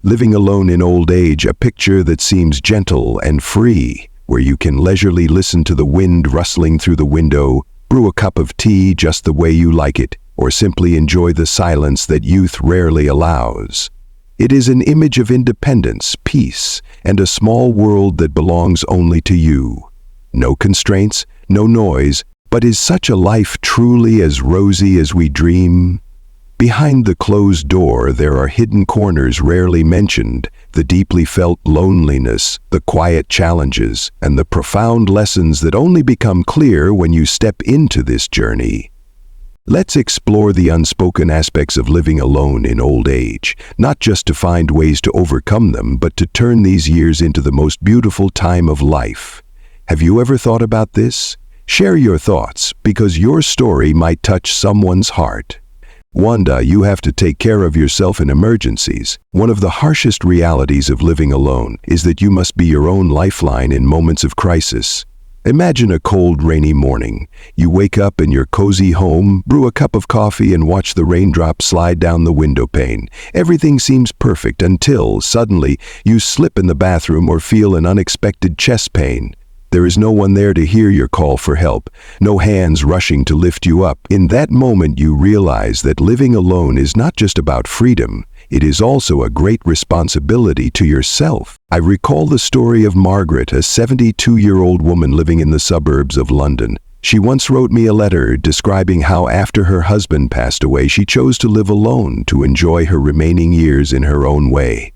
Living alone in old age, a picture that seems gentle and free, where you can leisurely listen to the wind rustling through the window, brew a cup of tea just the way you like it, or simply enjoy the silence that youth rarely allows. It is an image of independence, peace, and a small world that belongs only to you. No constraints, no noise, but is such a life truly as rosy as we dream? Behind the closed door, there are hidden corners rarely mentioned, the deeply felt loneliness, the quiet challenges, and the profound lessons that only become clear when you step into this journey. Let's explore the unspoken aspects of living alone in old age, not just to find ways to overcome them, but to turn these years into the most beautiful time of life. Have you ever thought about this? Share your thoughts, because your story might touch someone's heart. Wanda, you have to take care of yourself in emergencies. One of the harshest realities of living alone is that you must be your own lifeline in moments of crisis. Imagine a cold, rainy morning. You wake up in your cozy home, brew a cup of coffee, and watch the raindrops slide down the window pane. Everything seems perfect until, suddenly, you slip in the bathroom or feel an unexpected chest pain. There is no one there to hear your call for help, no hands rushing to lift you up. In that moment, you realize that living alone is not just about freedom, it is also a great responsibility to yourself. I recall the story of Margaret, a 72-year-old woman living in the suburbs of London. She once wrote me a letter describing how after her husband passed away, she chose to live alone to enjoy her remaining years in her own way.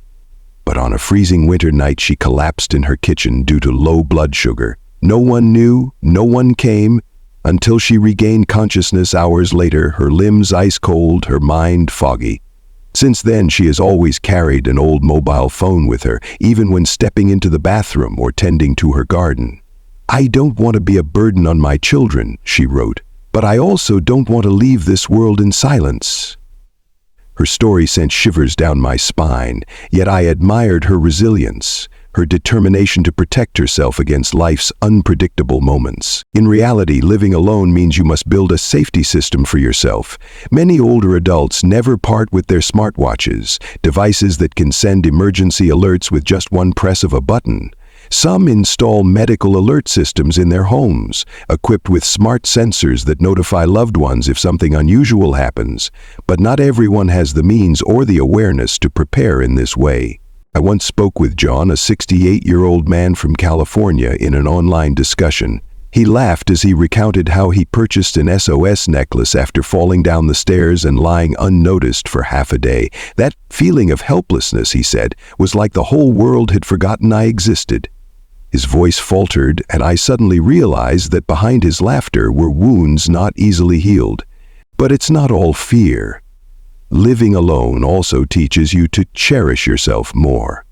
But on a freezing winter night, she collapsed in her kitchen due to low blood sugar. No one knew, no one came, until she regained consciousness hours later, her limbs ice cold, her mind foggy. Since then, she has always carried an old mobile phone with her, even when stepping into the bathroom or tending to her garden. "I don't want to be a burden on my children," she wrote, "but I also don't want to leave this world in silence." Her story sent shivers down my spine, yet I admired her resilience, her determination to protect herself against life's unpredictable moments. In reality, living alone means you must build a safety system for yourself. Many older adults never part with their smartwatches, devices that can send emergency alerts with just one press of a button. Some install medical alert systems in their homes, equipped with smart sensors that notify loved ones if something unusual happens. But not everyone has the means or the awareness to prepare in this way. I once spoke with John, a 68-year-old man from California, in an online discussion. He laughed as he recounted how he purchased an SOS necklace after falling down the stairs and lying unnoticed for half a day. That feeling of helplessness, he said, was like the whole world had forgotten I existed. His voice faltered, and I suddenly realized that behind his laughter were wounds not easily healed. But it's not all fear. Living alone also teaches you to cherish yourself more.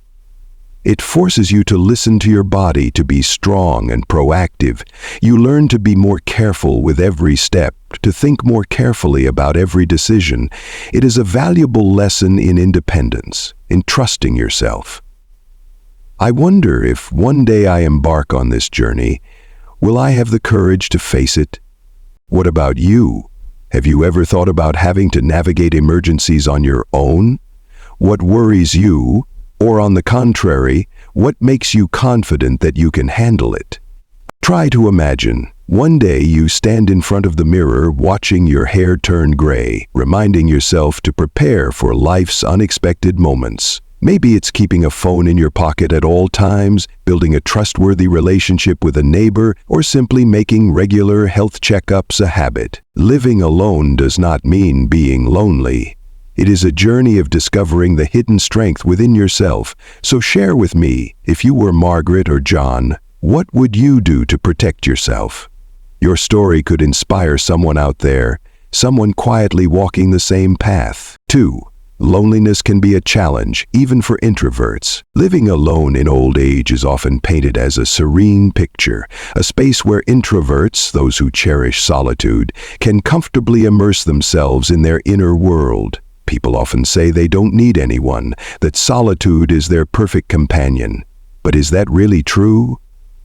It forces you to listen to your body, to be strong and proactive. You learn to be more careful with every step, to think more carefully about every decision. It is a valuable lesson in independence, in trusting yourself. I wonder if one day I embark on this journey, will I have the courage to face it? What about you? Have you ever thought about having to navigate emergencies on your own? What worries you? Or on the contrary, what makes you confident that you can handle it? Try to imagine, one day you stand in front of the mirror watching your hair turn gray, reminding yourself to prepare for life's unexpected moments. Maybe it's keeping a phone in your pocket at all times, building a trustworthy relationship with a neighbor, or simply making regular health checkups a habit. Living alone does not mean being lonely. It is a journey of discovering the hidden strength within yourself. So share with me, if you were Margaret or John, what would you do to protect yourself? Your story could inspire someone out there, someone quietly walking the same path. 2. Loneliness can be a challenge, even for introverts. Living alone in old age is often painted as a serene picture, a space where introverts, those who cherish solitude, can comfortably immerse themselves in their inner world. People often say they don't need anyone, that solitude is their perfect companion. But is that really true?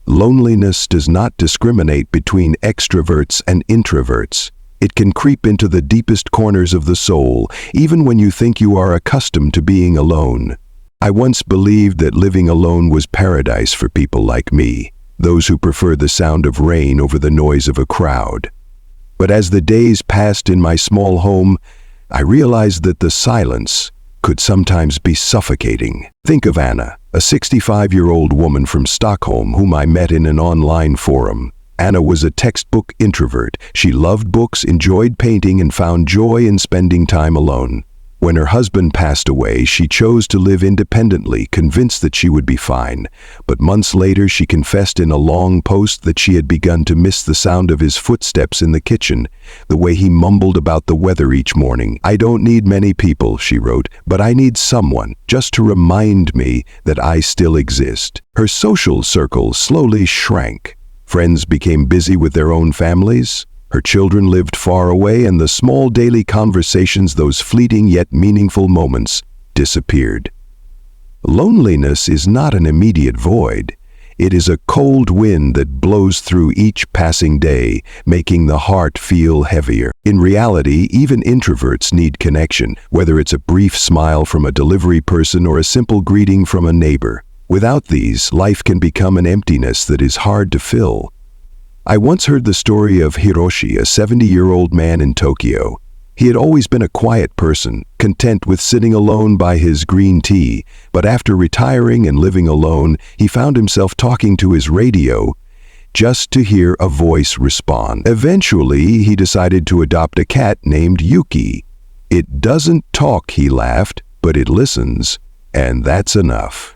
Loneliness does not discriminate between extroverts and introverts. It can creep into the deepest corners of the soul, even when you think you are accustomed to being alone. I once believed that living alone was paradise for people like me, those who prefer the sound of rain over the noise of a crowd. But as the days passed in my small home, I realized that the silence could sometimes be suffocating. Think of Anna, a 65-year-old woman from Stockholm whom I met in an online forum. Anna was a textbook introvert. She loved books, enjoyed painting, and found joy in spending time alone. When her husband passed away, she chose to live independently, convinced that she would be fine. But months later, she confessed in a long post that she had begun to miss the sound of his footsteps in the kitchen, the way he mumbled about the weather each morning. "I don't need many people," she wrote, "but I need someone just to remind me that I still exist." Her social circle slowly shrank. Friends became busy with their own families. Her children lived far away, and the small daily conversations, those fleeting yet meaningful moments, disappeared. Loneliness is not an immediate void. It is a cold wind that blows through each passing day, making the heart feel heavier. In reality, even introverts need connection, whether it's a brief smile from a delivery person or a simple greeting from a neighbor. Without these, life can become an emptiness that is hard to fill. I once heard the story of Hiroshi, a 70-year-old man in Tokyo. He had always been a quiet person, content with sitting alone by his green tea, but after retiring and living alone, he found himself talking to his radio just to hear a voice respond. Eventually, he decided to adopt a cat named Yuki. "It doesn't talk," he laughed, "but it listens, and that's enough."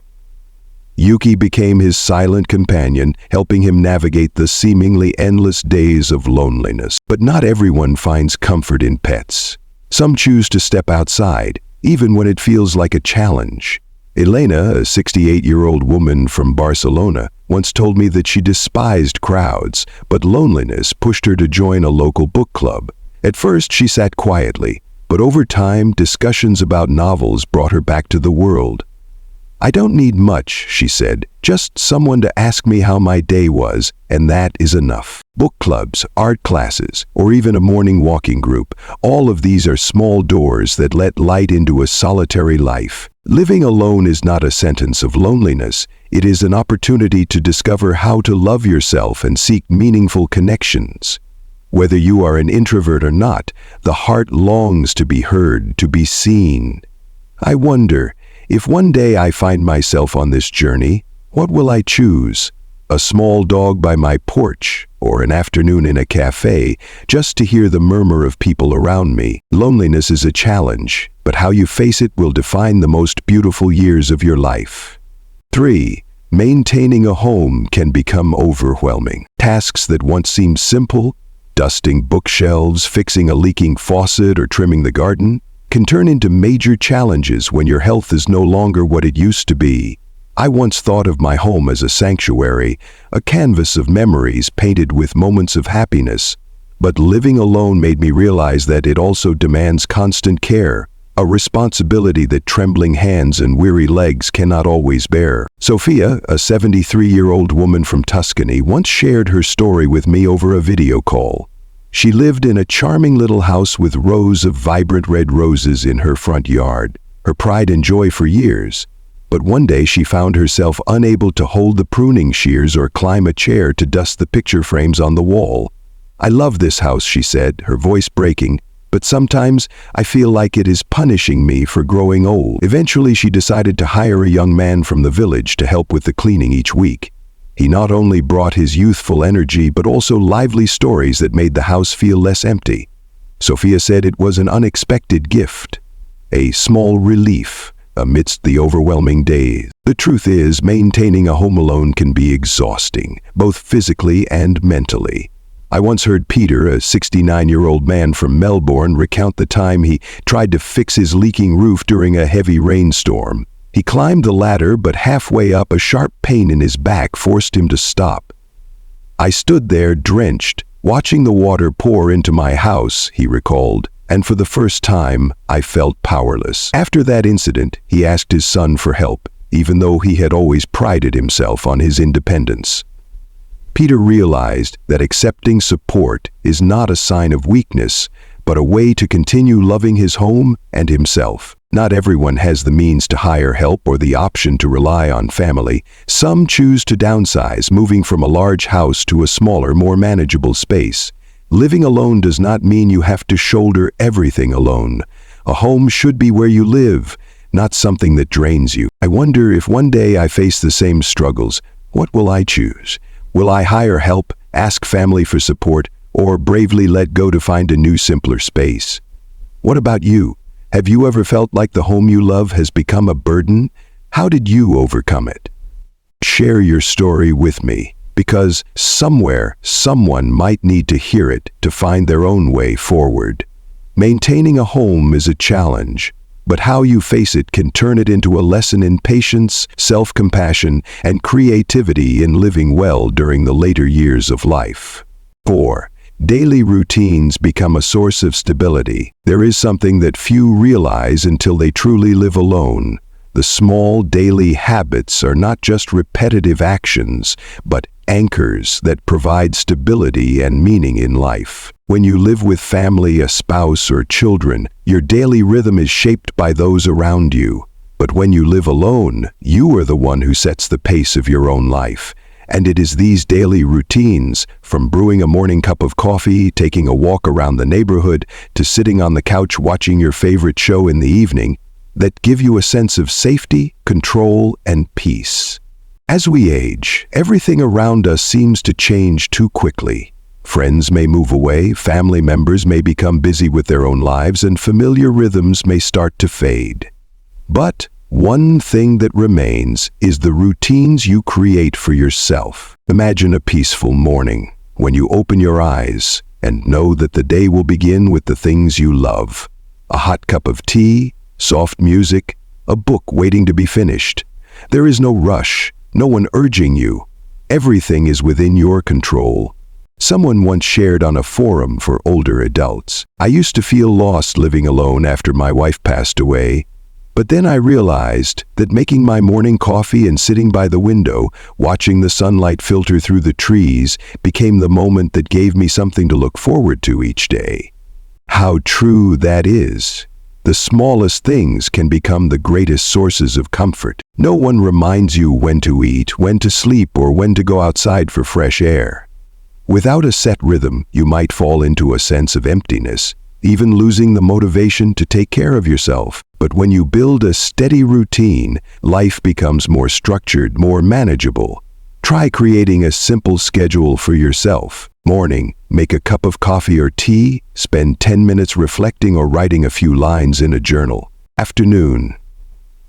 Yuki became his silent companion, helping him navigate the seemingly endless days of loneliness. But not everyone finds comfort in pets. Some choose to step outside, even when it feels like a challenge. Elena, a 68-year-old woman from Barcelona, once told me that she despised crowds, but loneliness pushed her to join a local book club. At first, she sat quietly, but over time, discussions about novels brought her back to the world. "I don't need much," she said, "just someone to ask me how my day was, and that is enough." Book clubs, art classes, or even a morning walking group, all of these are small doors that let light into a solitary life. Living alone is not a sentence of loneliness. It is an opportunity to discover how to love yourself and seek meaningful connections. Whether you are an introvert or not, the heart longs to be heard, to be seen. I wonder, if one day I find myself on this journey, what will I choose? A small dog by my porch, or an afternoon in a cafe, just to hear the murmur of people around me? Loneliness is a challenge, but how you face it will define the most beautiful years of your life. 3. Maintaining a home can become overwhelming. Tasks that once seemed simple, dusting bookshelves, fixing a leaking faucet, or trimming the garden, can turn into major challenges when your health is no longer what it used to be. I once thought of my home as a sanctuary, a canvas of memories painted with moments of happiness. But living alone made me realize that it also demands constant care, a responsibility that trembling hands and weary legs cannot always bear. Sophia, a 73-year-old woman from Tuscany, once shared her story with me over a video call. She lived in a charming little house with rows of vibrant red roses in her front yard, her pride and joy for years. But one day she found herself unable to hold the pruning shears or climb a chair to dust the picture frames on the wall. "I love this house," she said, her voice breaking, "but sometimes I feel like it is punishing me for growing old." Eventually she decided to hire a young man from the village to help with the cleaning each week. He not only brought his youthful energy, but also lively stories that made the house feel less empty. Sophia said it was an unexpected gift, a small relief amidst the overwhelming days. The truth is, maintaining a home alone can be exhausting, both physically and mentally. I once heard Peter, a 69-year-old man from Melbourne, recount the time he tried to fix his leaking roof during a heavy rainstorm. He climbed the ladder, but halfway up, a sharp pain in his back forced him to stop. "I stood there drenched, watching the water pour into my house," he recalled, "and for the first time, I felt powerless." After that incident, he asked his son for help, even though he had always prided himself on his independence. Peter realized that accepting support is not a sign of weakness, but a way to continue loving his home and himself. Not everyone has the means to hire help or the option to rely on family. Some choose to downsize, moving from a large house to a smaller, more manageable space. Living alone does not mean you have to shoulder everything alone. A home should be where you live, not something that drains you. I wonder if one day I face the same struggles, what will I choose? Will I hire help, ask family for support, or bravely let go to find a new, simpler space? What about you? Have you ever felt like the home you love has become a burden? How did you overcome it? Share your story with me, because somewhere, someone might need to hear it to find their own way forward. Maintaining a home is a challenge, but how you face it can turn it into a lesson in patience, self-compassion, and creativity in living well during the later years of life. 4. Daily routines become a source of stability. There is something that few realize until they truly live alone. The small daily habits are not just repetitive actions, but anchors that provide stability and meaning in life. When you live with family, a spouse, or children, your daily rhythm is shaped by those around you. But when you live alone, you are the one who sets the pace of your own life. And it is these daily routines, from brewing a morning cup of coffee, taking a walk around the neighborhood, to sitting on the couch watching your favorite show in the evening, that give you a sense of safety, control, and peace. As we age, everything around us seems to change too quickly. Friends may move away, family members may become busy with their own lives, and familiar rhythms may start to fade. But one thing that remains is the routines you create for yourself. Imagine a peaceful morning when you open your eyes and know that the day will begin with the things you love. A hot cup of tea, soft music, a book waiting to be finished. There is no rush, no one urging you. Everything is within your control. Someone once shared on a forum for older adults, "I used to feel lost living alone after my wife passed away. But then I realized that making my morning coffee and sitting by the window, watching the sunlight filter through the trees, became the moment that gave me something to look forward to each day." How true that is. The smallest things can become the greatest sources of comfort. No one reminds you when to eat, when to sleep, or when to go outside for fresh air. Without a set rhythm, you might fall into a sense of emptiness, even losing the motivation to take care of yourself. But when you build a steady routine, life becomes more structured, more manageable. Try creating a simple schedule for yourself. Morning, make a cup of coffee or tea, spend 10 minutes reflecting or writing a few lines in a journal. Afternoon,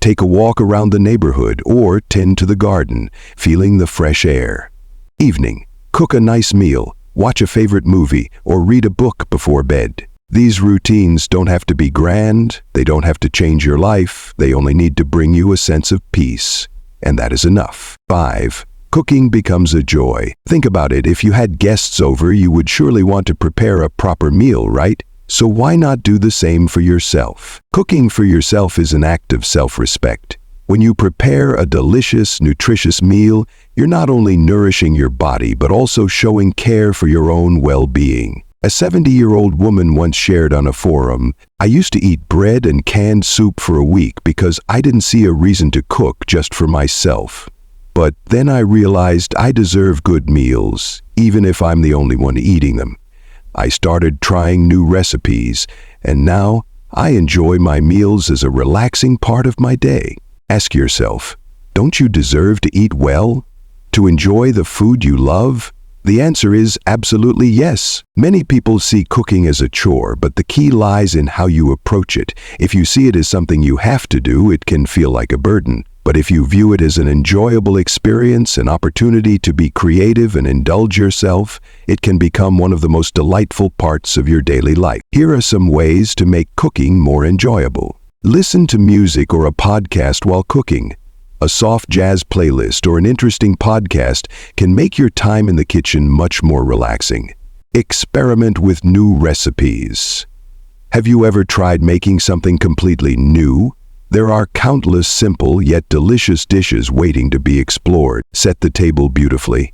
take a walk around the neighborhood or tend to the garden, feeling the fresh air. Evening, cook a nice meal, watch a favorite movie, or read a book before bed. These routines don't have to be grand, they don't have to change your life, they only need to bring you a sense of peace. And that is enough. 5. Cooking becomes a joy. Think about it, if you had guests over, you would surely want to prepare a proper meal, right? So why not do the same for yourself? Cooking for yourself is an act of self-respect. When you prepare a delicious, nutritious meal, you're not only nourishing your body, but also showing care for your own well-being. A 70-year-old woman once shared on a forum, "I used to eat bread and canned soup for a week because I didn't see a reason to cook just for myself. But then I realized I deserve good meals, even if I'm the only one eating them. I started trying new recipes, and now I enjoy my meals as a relaxing part of my day." Ask yourself, don't you deserve to eat well? To enjoy the food you love? The answer is absolutely yes. Many people see cooking as a chore, but the key lies in how you approach it. If you see it as something you have to do, it can feel like a burden. But if you view it as an enjoyable experience, an opportunity to be creative and indulge yourself, it can become one of the most delightful parts of your daily life. Here are some ways to make cooking more enjoyable. Listen to music or a podcast while cooking. A soft jazz playlist or an interesting podcast can make your time in the kitchen much more relaxing. Experiment with new recipes. Have you ever tried making something completely new? There are countless simple yet delicious dishes waiting to be explored. Set the table beautifully.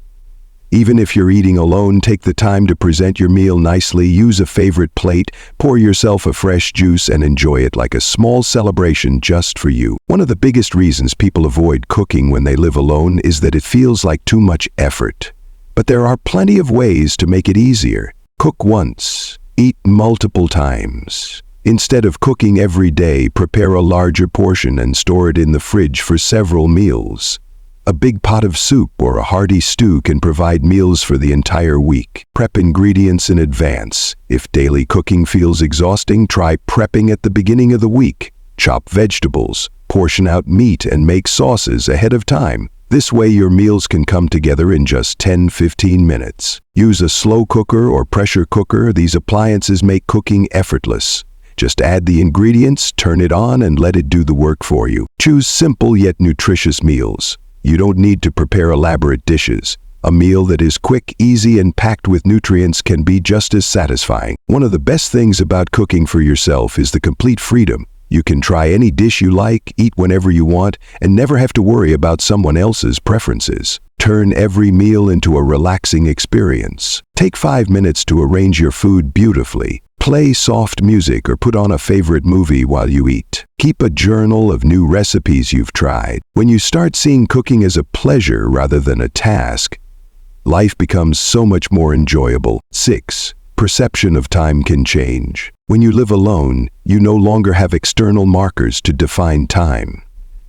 Even if you're eating alone, take the time to present your meal nicely, use a favorite plate, pour yourself a fresh juice, and enjoy it like a small celebration just for you. One of the biggest reasons people avoid cooking when they live alone is that it feels like too much effort. But there are plenty of ways to make it easier. Cook once, eat multiple times. Instead of cooking every day, prepare a larger portion and store it in the fridge for several meals. A big pot of soup or a hearty stew can provide meals for the entire week. Prep ingredients in advance. If daily cooking feels exhausting, try prepping at the beginning of the week. Chop vegetables, portion out meat, and make sauces ahead of time. This way your meals can come together in just 10-15 minutes. Use a slow cooker or pressure cooker. These appliances make cooking effortless. Just add the ingredients, turn it on, and let it do the work for you. Choose simple yet nutritious meals. You don't need to prepare elaborate dishes. A meal that is quick, easy, and packed with nutrients can be just as satisfying. One of the best things about cooking for yourself is the complete freedom. You can try any dish you like, eat whenever you want, and never have to worry about someone else's preferences. Turn every meal into a relaxing experience. Take 5 minutes to arrange your food beautifully. Play soft music or put on a favorite movie while you eat. Keep a journal of new recipes you've tried. When you start seeing cooking as a pleasure rather than a task, life becomes so much more enjoyable. 6. Perception of time can change. When you live alone, you no longer have external markers to define time.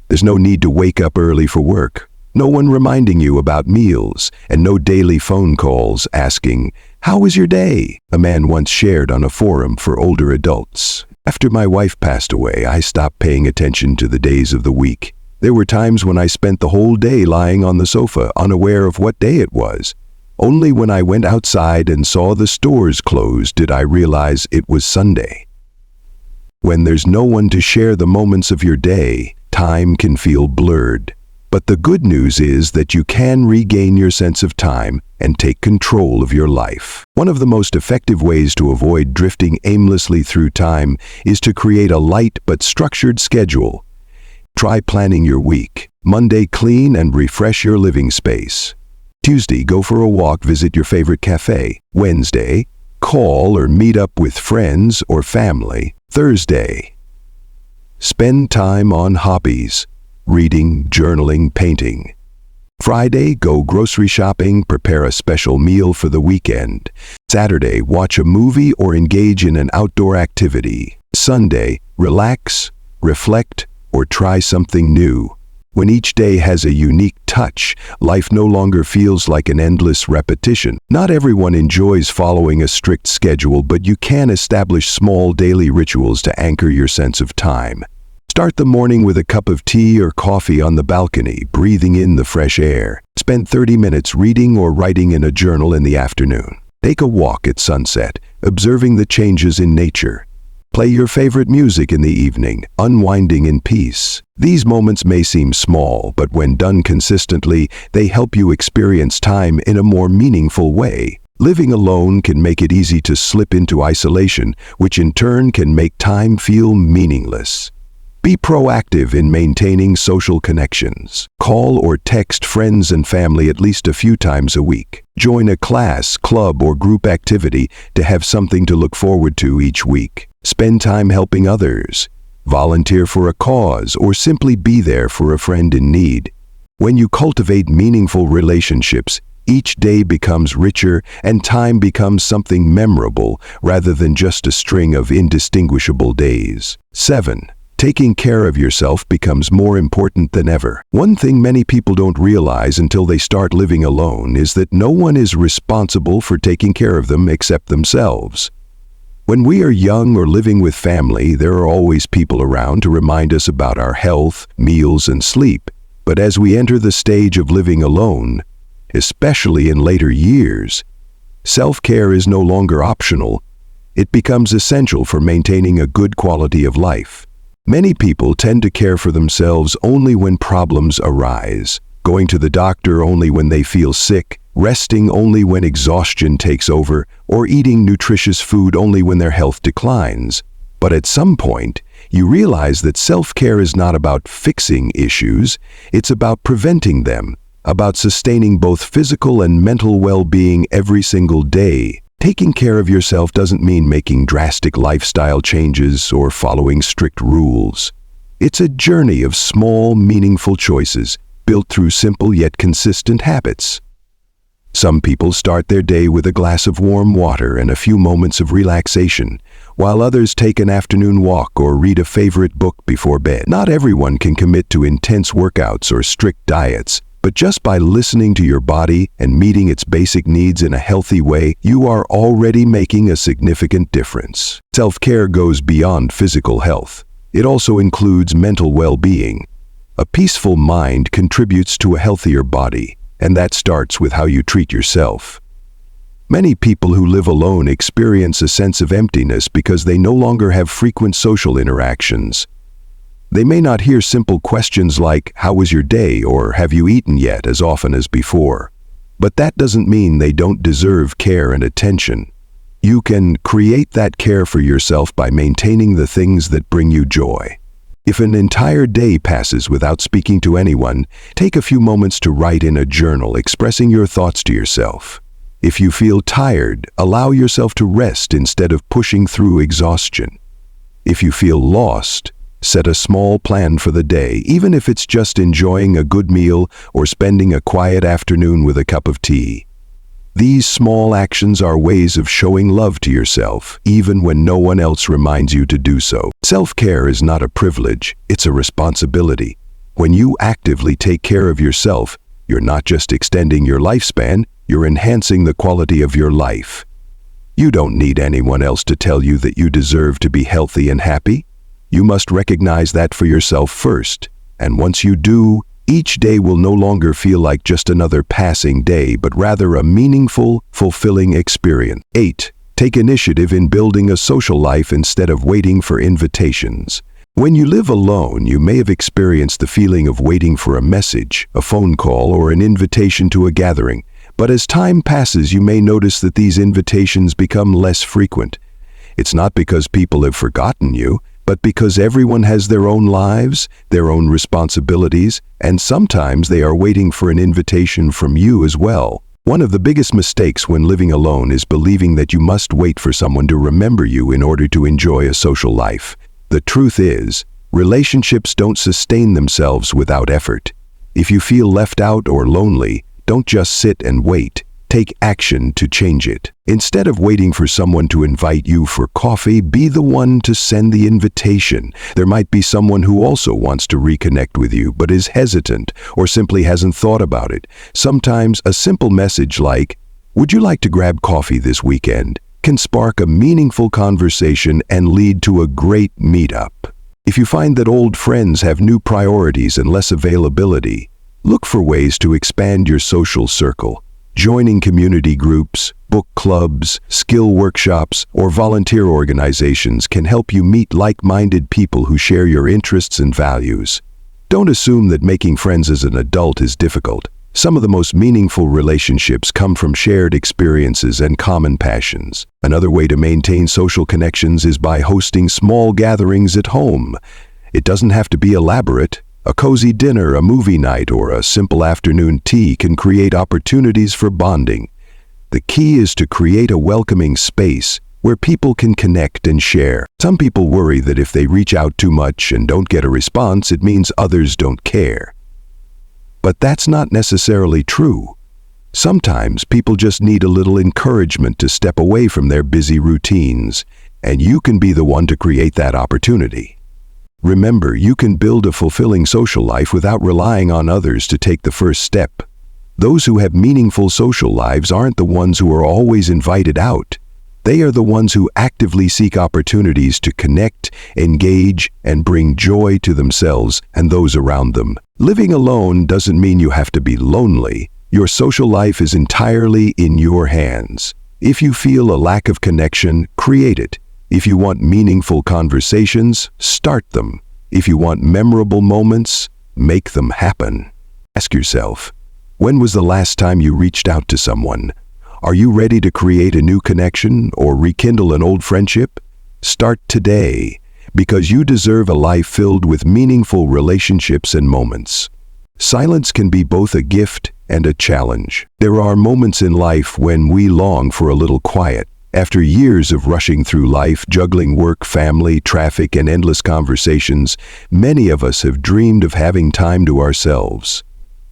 There's no need to wake up early for work. No one reminding you about meals, and no daily phone calls asking, "How was your day?" A man once shared on a forum for older adults. After my wife passed away, I stopped paying attention to the days of the week. There were times when I spent the whole day lying on the sofa, unaware of what day it was. Only when I went outside and saw the stores closed did I realize it was Sunday. When there's no one to share the moments of your day, time can feel blurred. But the good news is that you can regain your sense of time and take control of your life. One of the most effective ways to avoid drifting aimlessly through time is to create a light but structured schedule. Try planning your week. Monday, clean and refresh your living space. Tuesday, go for a walk, visit your favorite cafe. Wednesday, call or meet up with friends or family. Thursday, spend time on hobbies. Reading, journaling, painting. Friday, go grocery shopping, prepare a special meal for the weekend. Saturday, watch a movie or engage in an outdoor activity. Sunday, relax, reflect, or try something new. When each day has a unique touch, life no longer feels like an endless repetition. Not everyone enjoys following a strict schedule, but you can establish small daily rituals to anchor your sense of time. Start the morning with a cup of tea or coffee on the balcony, breathing in the fresh air. Spend 30 minutes reading or writing in a journal in the afternoon. Take a walk at sunset, observing the changes in nature. Play your favorite music in the evening, unwinding in peace. These moments may seem small, but when done consistently, they help you experience time in a more meaningful way. Living alone can make it easy to slip into isolation, which in turn can make time feel meaningless. Be proactive in maintaining social connections. Call or text friends and family at least a few times a week. Join a class, club, or group activity to have something to look forward to each week. Spend time helping others. Volunteer for a cause or simply be there for a friend in need. When you cultivate meaningful relationships, each day becomes richer and time becomes something memorable rather than just a string of indistinguishable days. 7. Taking care of yourself becomes more important than ever. One thing many people don't realize until they start living alone is that no one is responsible for taking care of them except themselves. When we are young or living with family, there are always people around to remind us about our health, meals, and sleep. But as we enter the stage of living alone, especially in later years, self-care is no longer optional. It becomes essential for maintaining a good quality of life. Many people tend to care for themselves only when problems arise, going to the doctor only when they feel sick, resting only when exhaustion takes over, or eating nutritious food only when their health declines. But at some point, you realize that self-care is not about fixing issues, it's about preventing them. about sustaining both physical and mental well-being every single day. Taking care of yourself doesn't mean making drastic lifestyle changes or following strict rules. It's a journey of small, meaningful choices built through simple yet consistent habits. Some people start their day with a glass of warm water and a few moments of relaxation, while others take an afternoon walk or read a favorite book before bed. Not everyone can commit to intense workouts or strict diets, but just by listening to your body and meeting its basic needs in a healthy way, you are already making a significant difference. Self-care goes beyond physical health. It also includes mental well-being. A peaceful mind contributes to a healthier body, and that starts with how you treat yourself. Many people who live alone experience a sense of emptiness because they no longer have frequent social interactions. They may not hear simple questions like, "How was your day?" or "Have you eaten yet?" as often as before. But that doesn't mean they don't deserve care and attention. You can create that care for yourself by maintaining the things that bring you joy. If an entire day passes without speaking to anyone, take a few moments to write in a journal expressing your thoughts to yourself. If you feel tired, allow yourself to rest instead of pushing through exhaustion. If you feel lost, set a small plan for the day, even if it's just enjoying a good meal or spending a quiet afternoon with a cup of tea. These small actions are ways of showing love to yourself, even when no one else reminds you to do so. Self-care is not a privilege, it's a responsibility. When you actively take care of yourself, you're not just extending your lifespan, you're enhancing the quality of your life. You don't need anyone else to tell you that you deserve to be healthy and happy. You must recognize that for yourself first, and once you do, each day will no longer feel like just another passing day, but rather a meaningful, fulfilling experience. 8. Take initiative in building a social life instead of waiting for invitations. When you live alone, you may have experienced the feeling of waiting for a message, a phone call, or an invitation to a gathering. But as time passes, you may notice that these invitations become less frequent. It's not because people have forgotten you, but because everyone has their own lives, their own responsibilities, and sometimes they are waiting for an invitation from you as well. One of the biggest mistakes when living alone is believing that you must wait for someone to remember you in order to enjoy a social life. The truth is, relationships don't sustain themselves without effort. If you feel left out or lonely, don't just sit and wait. Take action to change it. Instead of waiting for someone to invite you for coffee, be the one to send the invitation. There might be someone who also wants to reconnect with you but is hesitant or simply hasn't thought about it. Sometimes a simple message like, "Would you like to grab coffee this weekend?" can spark a meaningful conversation and lead to a great meetup. If you find that old friends have new priorities and less availability, look for ways to expand your social circle. Joining community groups, book clubs, skill workshops, or volunteer organizations can help you meet like-minded people who share your interests and values. Don't assume that making friends as an adult is difficult. Some of the most meaningful relationships come from shared experiences and common passions. Another way to maintain social connections is by hosting small gatherings at home. It doesn't have to be elaborate. A cozy dinner, a movie night, or a simple afternoon tea can create opportunities for bonding. The key is to create a welcoming space where people can connect and share. Some people worry that if they reach out too much and don't get a response, it means others don't care. But that's not necessarily true. Sometimes people just need a little encouragement to step away from their busy routines, and you can be the one to create that opportunity. Remember, you can build a fulfilling social life without relying on others to take the first step. Those who have meaningful social lives aren't the ones who are always invited out. They are the ones who actively seek opportunities to connect, engage, and bring joy to themselves and those around them. Living alone doesn't mean you have to be lonely. Your social life is entirely in your hands. If you feel a lack of connection, create it. If you want meaningful conversations, start them. If you want memorable moments, make them happen. Ask yourself, when was the last time you reached out to someone? Are you ready to create a new connection or rekindle an old friendship? Start today, because you deserve a life filled with meaningful relationships and moments. Silence can be both a gift and a challenge. There are moments in life when we long for a little quiet. After years of rushing through life, juggling work, family, traffic, and endless conversations, many of us have dreamed of having time to ourselves.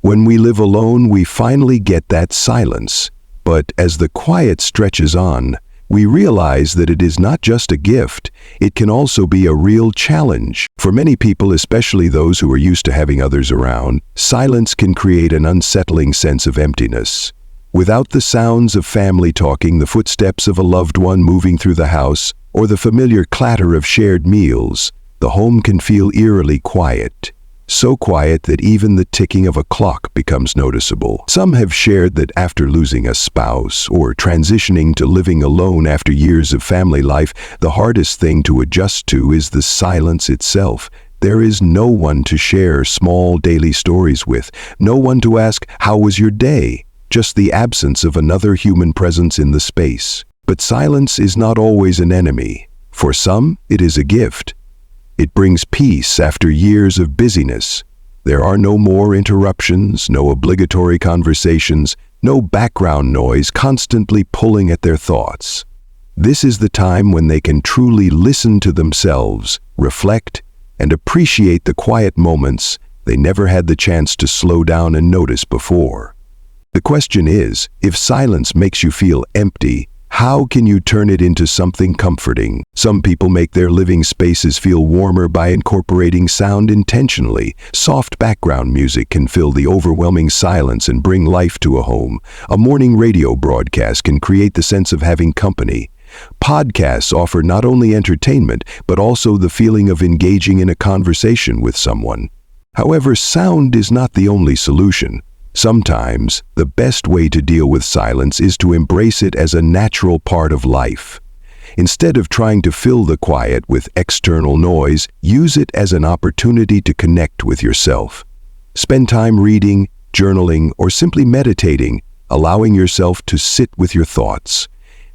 When we live alone, we finally get that silence. But as the quiet stretches on, we realize that it is not just a gift, it can also be a real challenge. For many people, especially those who are used to having others around, silence can create an unsettling sense of emptiness. Without the sounds of family talking, the footsteps of a loved one moving through the house, or the familiar clatter of shared meals, the home can feel eerily quiet. So quiet that even the ticking of a clock becomes noticeable. Some have shared that after losing a spouse or transitioning to living alone after years of family life, the hardest thing to adjust to is the silence itself. There is no one to share small daily stories with, no one to ask, "How was your day?" Just the absence of another human presence in the space. But silence is not always an enemy. For some, it is a gift. It brings peace after years of busyness. There are no more interruptions, no obligatory conversations, no background noise constantly pulling at their thoughts. This is the time when they can truly listen to themselves, reflect, and appreciate the quiet moments they never had the chance to slow down and notice before. The question is, if silence makes you feel empty, how can you turn it into something comforting? Some people make their living spaces feel warmer by incorporating sound intentionally. Soft background music can fill the overwhelming silence and bring life to a home. A morning radio broadcast can create the sense of having company. Podcasts offer not only entertainment, but also the feeling of engaging in a conversation with someone. However, sound is not the only solution. Sometimes, the best way to deal with silence is to embrace it as a natural part of life. Instead of trying to fill the quiet with external noise, use it as an opportunity to connect with yourself. Spend time reading, journaling, or simply meditating, allowing yourself to sit with your thoughts.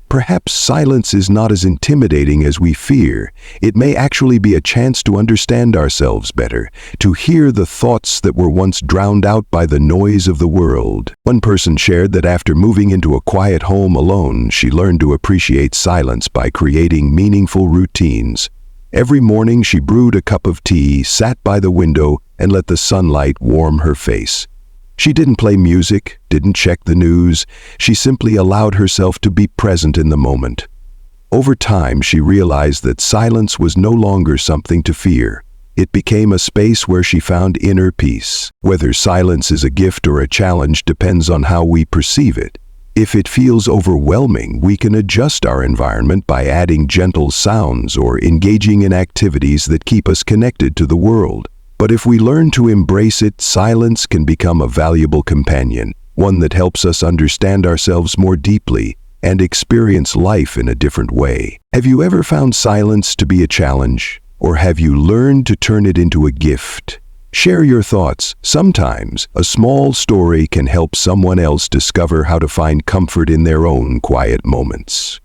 Perhaps silence is not as intimidating as we fear. It may actually be a chance to understand ourselves better, to hear the thoughts that were once drowned out by the noise of the world. One person shared that after moving into a quiet home alone, she learned to appreciate silence by creating meaningful routines. Every morning she brewed a cup of tea, sat by the window, and let the sunlight warm her face. She didn't play music, didn't check the news. She simply allowed herself to be present in the moment. Over time, she realized that silence was no longer something to fear. It became a space where she found inner peace. Whether silence is a gift or a challenge depends on how we perceive it. If it feels overwhelming, we can adjust our environment by adding gentle sounds or engaging in activities that keep us connected to the world. But if we learn to embrace it, silence can become a valuable companion, one that helps us understand ourselves more deeply and experience life in a different way. Have you ever found silence to be a challenge, or have you learned to turn it into a gift? Share your thoughts. Sometimes, a small story can help someone else discover how to find comfort in their own quiet moments.